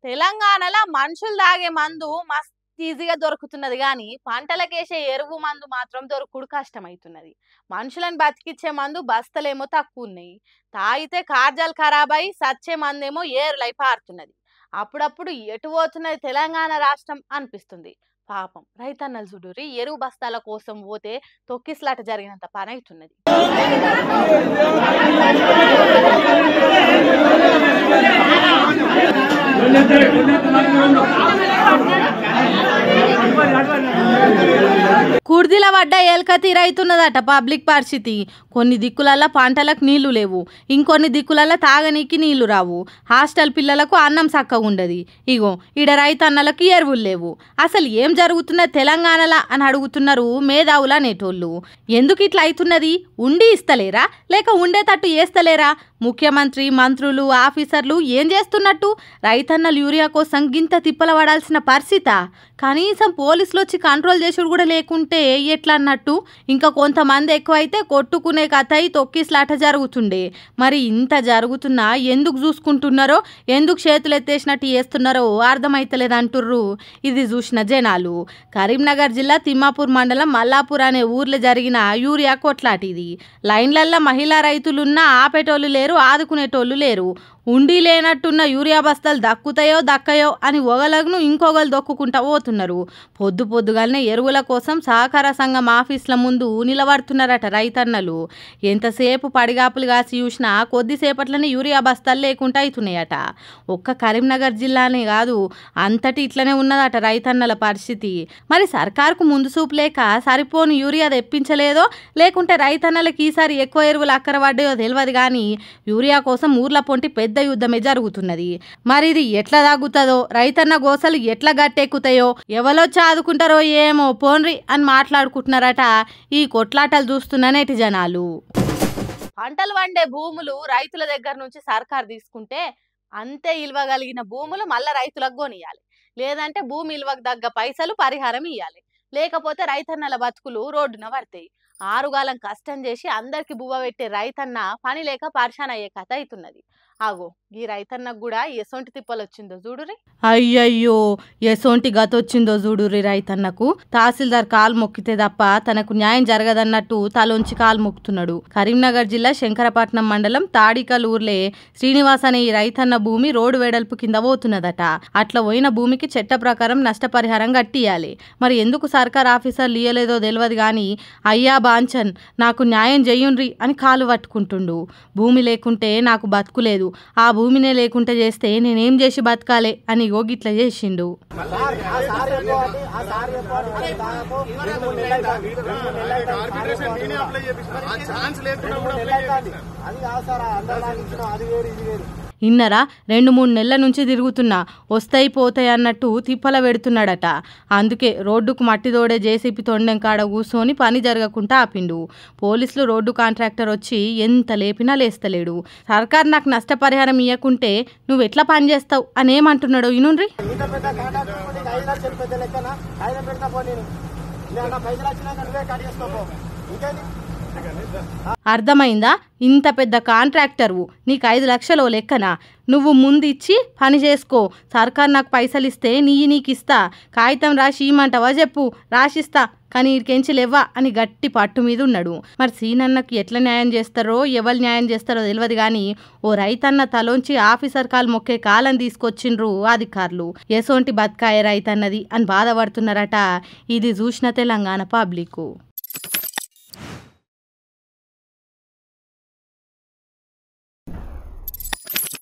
తెలంగాణలో మనుషులు తాగే మందు మస్తు ఈజీగా దొరుకుతున్నది కానీ పంటలకేసే ఎరువు మందు మాత్రం దొరుకుడు కష్టమవుతున్నది. మనుషులను బతికిచ్చే మందు బస్తలేమో తక్కువ ఉన్నాయి. తాగితే కార్జాలు ఖరాబ్ అయి సచ్చే మందేమో ఏరులై పారుతున్నది. అప్పుడప్పుడు ఎటు పోతున్నది తెలంగాణ రాష్ట్రం అనిపిస్తుంది. పాపం రైతన్నలు చూడురి ఎరువు బస్తాల కోసం పోతే తొక్కిసలాట జరిగినంత పని అవుతున్నది. కుర్దిల పడ్డ ఎలక తీరైతున్నదట పబ్లిక్ పరిస్థితి. కొన్ని దిక్కులల్లో పంటలకు నీళ్లు లేవు, ఇంకొన్ని దిక్కులల్లో తాగనీకి నీళ్లు రావు. హాస్టల్ పిల్లలకు అన్నం చక్కగా ఉండదు. ఇగో ఈడ రైతన్నలకు ఎరువులు లేవు. అసలు ఏం జరుగుతున్నది తెలంగాణలో అని అడుగుతున్నారు మేధావులు అనేటోళ్ళు. ఎందుకు ఇట్లా అవుతున్నది? ఉండి ఇస్తలేరా లేక ఉండేటట్టు చేస్తలేరా? ముఖ్యమంత్రి, మంత్రులు, ఆఫీసర్లు ఏం చేస్తున్నట్టు? రైతన్నలు యూరియా కోసం గింత తిప్పల పడాల్సిన పరిస్థితా? కనీసం పోలీసులు వచ్చి కంట్రోల్ చేసుడు కూడా లేకుంటే ఎట్లా అన్నట్టు? ఇంకా కొంతమంది ఎక్కువైతే కొట్టుకునే కథ తొక్కిసలాట జరుగుతుండే. మరి ఇంత జరుగుతున్నా ఎందుకు చూసుకుంటున్నారో, ఎందుకు చేతులు ఎత్తేసినట్టు చేస్తున్నారో అర్థమైతలేదు అంటుర్రు ఇది చూసిన జనాలు. కరీంనగర్ జిల్లా తిమ్మాపూర్ మండలం మల్లాపూర్ అనే ఊర్లో జరిగిన యూరియా కొట్లాటిది. లైన్లల్లో మహిళా రైతులున్నా ఆపేటోళ్ళు లేరు, ఆదుకునేటోళ్ళు లేరు. ఉండి లేనట్టున్న యూరియా బస్తాలు దక్కుతాయో దక్కయో అని ఒకళ్ళను ఇంకొకరు దొక్కుకుంటా పోతున్నారు. పొద్దుగానే ఎరువుల కోసం సహకార సంఘం ఆఫీసుల ముందు నిలబడుతున్నారట రైతన్నలు. ఎంతసేపు పడిగాపులు కాసి చూసినా కొద్దిసేపట్లోనే యూరియా బస్తాలు లేకుండా అవుతున్నాయట. ఒక్క కరీంనగర్ జిల్లానే కాదు, అంతటి ఇట్లనే ఉన్నదట రైతన్నల పరిస్థితి. మరి సర్కారుకు ముందు చూపు లేక సరిపోను యూరియా తెప్పించలేదో, లేకుంటే రైతన్నలకి ఈసారి ఎక్కువ ఎరువులు అక్కర పడ్డాయో తెలియదు కానీ యూరియా కోసం ఊర్ల పొంటి పెద్ద యుద్ధమే జరుగుతున్నది. మరి ఇది ఎట్లా తగ్గుతుందో, రైతన్న గోసలు ఎట్లా గట్టెక్కుతాయో, ఎవరొచ్చి ఆదుకుంటారో ఏమో పోన్రి అని మాట్లాడుకుంటున్నారట ఈ కొట్లాటలు చూస్తున్న నేటి జనాలు. పంటలు వండే భూములు రైతుల దగ్గర నుంచి సర్కారు తీసుకుంటే అంతే ఇల్వగలిగిన భూములు మళ్ళా రైతులకు కొనియాలి. లేదంటే భూమి ఇల్వకు తగ్గ పైసలు పరిహారం ఇవ్వాలి. లేకపోతే రైతన్నల బతుకులు రోడ్డున పడతాయి. ఆరుగాలం కష్టం చేసి అందరికి బువ్వ పెట్టే రైతన్న పని లేక పరిశాన్ అయ్యే కథ అవుతున్నది. ఆగో ఈ రైతన్నకు కూడా ఎసొంటి తిప్పలు వచ్చిందో చూడురి. అయ్యయ్యో, ఎసొంటి గతొచ్చిందో చూడురి రైతన్నకు. తహసీల్దార్ కాలు మొక్కితే తప్ప తనకు న్యాయం జరగదన్నట్టు తలోంచి కాలు మొక్కుతున్నాడు. కరీంనగర్ జిల్లా శంకరపట్నం మండలం తాడికల్ ఊర్లే శ్రీనివాస్ అనే ఈ రైతన్న భూమి రోడ్డు వెడల్పు కింద పోతున్నదట. అట్లా పోయిన భూమికి చట్ట ప్రకారం నష్టపరిహారం కట్టియాలి. మరి ఎందుకు సర్కార్ ఆఫీసర్లు ఇయ్యలేదో తెలియదు కానీ అయ్యా బాంచన్ నాకు న్యాయం చెయ్యుండ్రి అని కాలు పట్టుకుంటుండు. భూమి లేకుంటే నాకు బతుకులేదు, ఆ భూమినే లేకుంటే చేస్తే నేనేం చేసి బతకాలే అని గిట్ల చేసిండు. ఇన్నరా 2-3 నెలల నుంచి తిరుగుతున్నా, వస్తాయి పోతాయి అన్నట్టు తిప్పల పెడుతున్నాడట. అందుకే రోడ్డుకు మట్టి తోడే జేసీపీ తొండెం కాడ కూర్చొని పని జరగకుండా ఆపిండు. పోలీసులు రోడ్డు కాంట్రాక్టర్ వచ్చి ఎంత లేపినా లేస్తలేడు. సర్కార్ నాకు నష్టపరిహారం ఇవ్వకుంటే నువ్వు ఎట్లా పని చేస్తావు అని ఏమంటున్నాడో ఇనుండ్రి. అర్థమైందా? ఇంత పెద్ద కాంట్రాక్టర్వు, నీకు 5 లక్షలు లెక్కనా? నువ్వు ముందు ఇచ్చి పని చేసుకో. సర్కార్ నాకు పైసలు ఇస్తే నీకు ఇస్తా. కాగితం రాసి ఇమ్మంటావా చెప్పు, రాసిస్తా, కానీ ఇడికెంచి లేవ్వా అని గట్టి పట్టు మీద ఉన్నాడు. మరి సీనన్నకు ఎట్లా న్యాయం చేస్తారో, ఎవరు న్యాయం చేస్తారో తెలియదు కానీ ఓ రైతన్న తలోంచి ఆఫీసర్ కాలు మొక్కే కాలం తీసుకొచ్చిండ్రు అధికారులు. ఎసోంటి బతకాయ రైతన్నది అని బాధపడుతున్నారట ఇది చూసిన తెలంగాణ పబ్లిక్.